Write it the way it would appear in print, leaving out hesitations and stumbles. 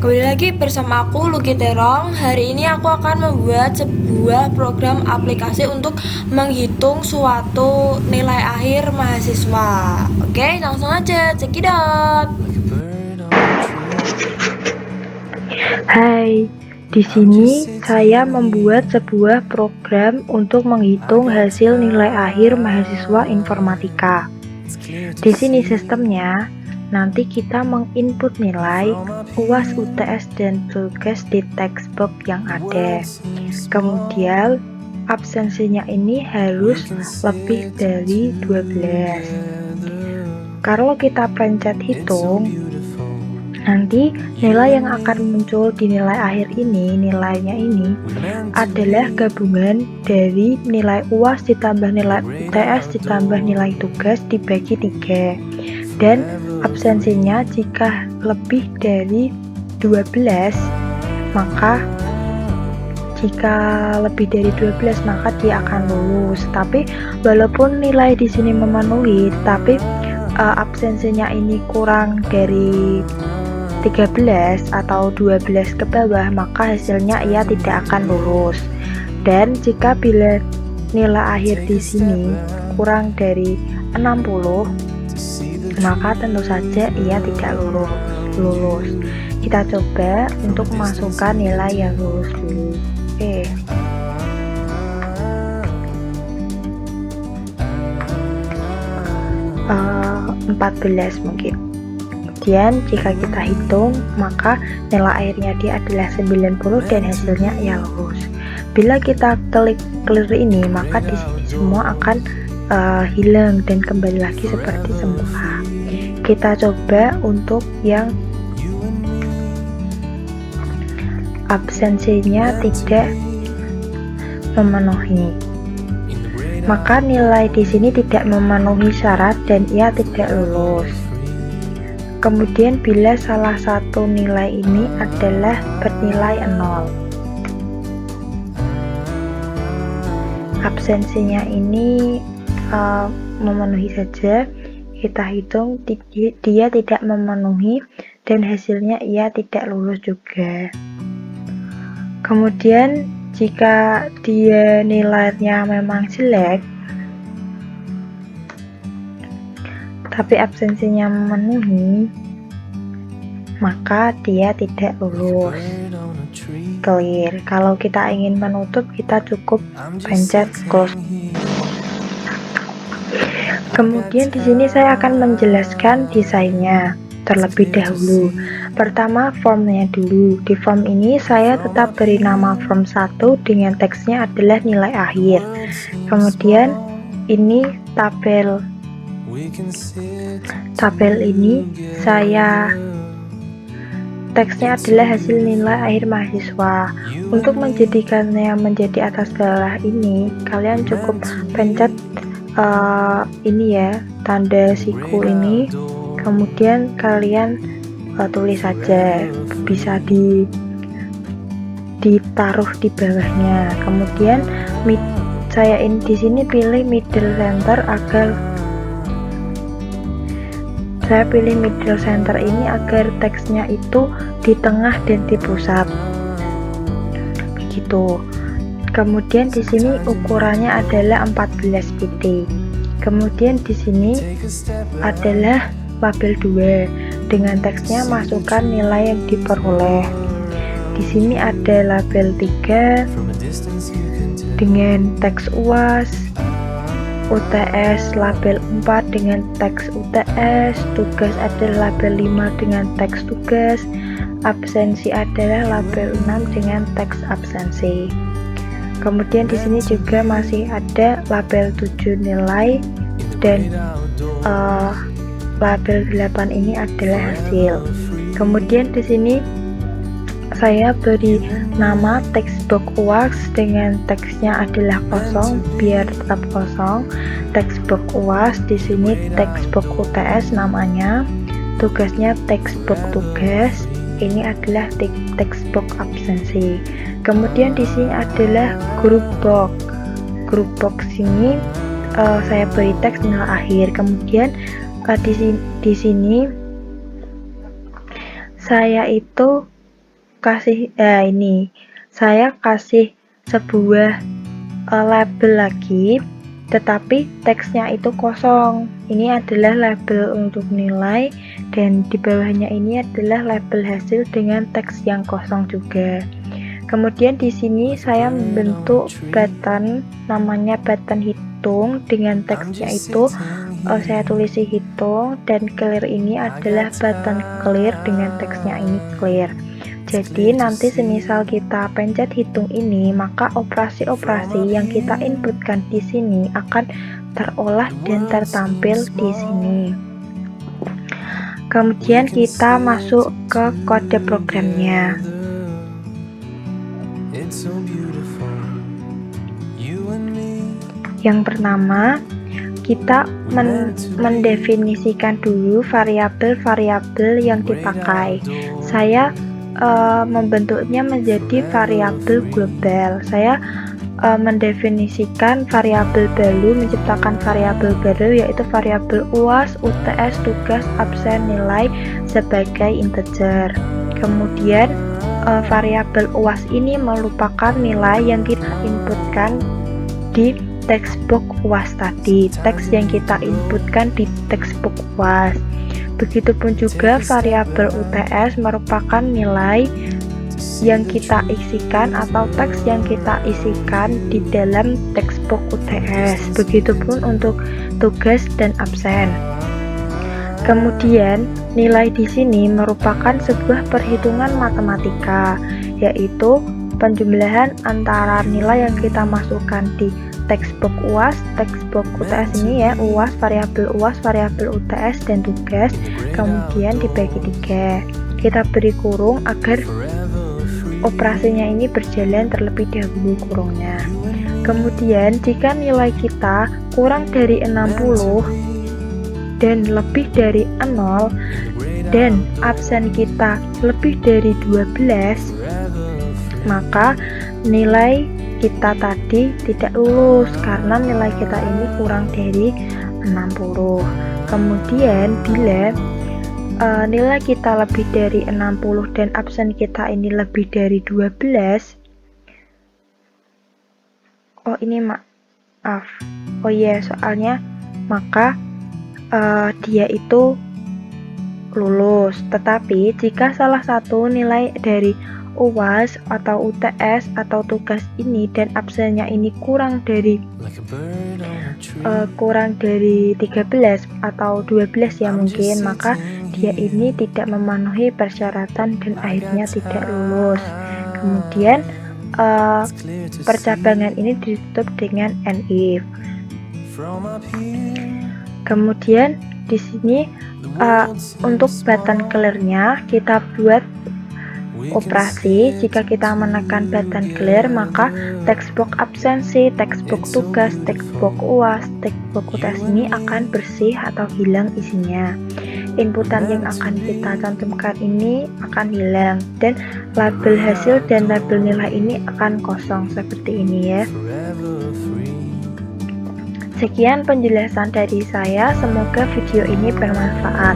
Kembali lagi bersama aku Luki Terong. Hari ini aku akan membuat sebuah program aplikasi untuk menghitung suatu nilai akhir mahasiswa. Oke, langsung aja cekidot. Hai, di sini saya membuat sebuah program untuk menghitung hasil nilai akhir mahasiswa informatika. Di sini sistemnya, nanti kita menginput nilai UAS, UTS, dan tugas di textbook yang ada. Kemudian, absensinya ini harus lebih dari 12. Kalau kita pencet hitung, nanti nilai yang akan muncul di nilai akhir ini, nilainya ini adalah gabungan dari nilai UAS ditambah nilai UTS ditambah nilai tugas dibagi 3. Dan absensinya jika lebih dari 12, maka dia akan lulus. Tapi walaupun nilai di sini memenuhi, tapi absensinya ini kurang dari 13 atau 12 ke bawah, maka hasilnya ia tidak akan lulus. Dan jika bila nilai akhir di sini kurang dari 60, maka tentu saja ia tidak lulus. Kita coba untuk masukkan nilai yang lulus dulu. Oke. 14 mungkin. Kemudian jika kita hitung, maka nilai akhirnya dia adalah 90 dan hasilnya ia lulus. Bila kita klik clear ini, maka di sini semua akan hilang dan kembali lagi seperti semula. Kita coba untuk yang absensinya tidak memenuhi. Maka nilai di sini tidak memenuhi syarat dan ia tidak lulus. Kemudian bila salah satu nilai ini adalah bernilai 0, absensinya ini memenuhi saja, kita hitung dia tidak memenuhi dan hasilnya ia tidak lulus juga. Kemudian jika dia nilainya memang jelek tapi absensinya memenuhi, maka dia tidak lulus. Clear. Kalau kita ingin menutup, kita cukup pencet close. Kemudian di sini saya akan menjelaskan desainnya terlebih dahulu. Pertama, formnya dulu. Di form ini saya tetap beri nama form 1 dengan teksnya adalah nilai akhir. Kemudian ini tabel ini teksnya adalah hasil nilai akhir mahasiswa. Untuk menjadikannya menjadi atas bawah ini, kalian cukup pencet ini ya, tanda siku ini, kemudian kalian tulis saja, bisa ditaruh di bawahnya. Kemudian saya di sini pilih middle center ini agar teksnya itu di tengah dan di pusat. Begitu. Kemudian di sini ukurannya adalah 14 pt. Kemudian di sini adalah label 2 dengan teksnya masukkan nilai yang diperoleh. Di sini ada label 3 dengan teks UAS, UTS label 4 dengan teks UTS, tugas adalah label 5 dengan teks tugas, absensi adalah label 6 dengan teks absensi. Kemudian di sini juga masih ada label 7 nilai dan label 8 ini adalah hasil. Kemudian di sini saya beri nama textbook UAS dengan teksnya adalah kosong biar tetap kosong. Textbook UAS, di sini textbook UTS namanya, tugasnya textbook tugas, ini adalah textbook absensi. Kemudian di sini adalah group box. Group box ini saya beri teks nilai akhir. Kemudian di sini saya itu saya kasih sebuah label lagi, tetapi teksnya itu kosong. Ini adalah label untuk nilai, dan di bawahnya ini adalah label hasil dengan teks yang kosong juga. Kemudian di sini saya membentuk button, namanya button hitung, dengan teksnya itu saya tulisi hitung, dan clear ini adalah button clear dengan teksnya ini clear. Jadi nanti semisal kita pencet hitung ini, maka operasi-operasi yang kita inputkan di sini akan terolah dan tertampil di sini. Kemudian kita masuk ke kode programnya. Yang pertama, kita mendefinisikan dulu variabel-variabel yang dipakai. Saya membentuknya menjadi variabel global. Saya mendefinisikan variabel baru, menciptakan variabel baru, yaitu variabel UAS, UTS, tugas, absen, nilai sebagai integer. Kemudian variabel UAS ini merupakan nilai yang kita inputkan di textbook UAS tadi, teks yang kita inputkan di textbook UAS. Begitupun juga variabel UTS merupakan nilai yang kita isikan atau teks yang kita isikan di dalam textbook UTS. Begitupun untuk tugas dan absen. Kemudian nilai di sini merupakan sebuah perhitungan matematika, yaitu penjumlahan antara nilai yang kita masukkan di textbook UAS, textbook UTS ini ya, UAS, variabel UTS dan tugas, kemudian dibagi 3. Kita beri kurung agar operasinya ini berjalan terlebih dahulu kurungnya. Kemudian jika nilai kita kurang dari 60 dan lebih dari 0 dan absen kita lebih dari 12, maka nilai kita tadi tidak lulus karena nilai kita ini kurang dari 60. Kemudian bila nilai kita lebih dari 60 dan absen kita ini lebih dari 12, soalnya maka dia itu lulus. Tetapi jika salah satu nilai dari UAS atau UTS atau tugas ini dan absennya ini kurang dari 13 atau 12 ya mungkin, maka dia ini tidak memenuhi persyaratan dan akhirnya tidak lulus. Kemudian percabangan ini ditutup dengan NIF. Kemudian di sini untuk button clear-nya kita buat operasi. Jika kita menekan button clear, maka textbook absensi, textbook tugas, textbook UAS, textbook UTS ini akan bersih atau hilang isinya. Inputan yang akan kita cantumkan ini akan hilang, dan label hasil dan label nilai ini akan kosong seperti ini ya. Sekian penjelasan dari saya, semoga video ini bermanfaat.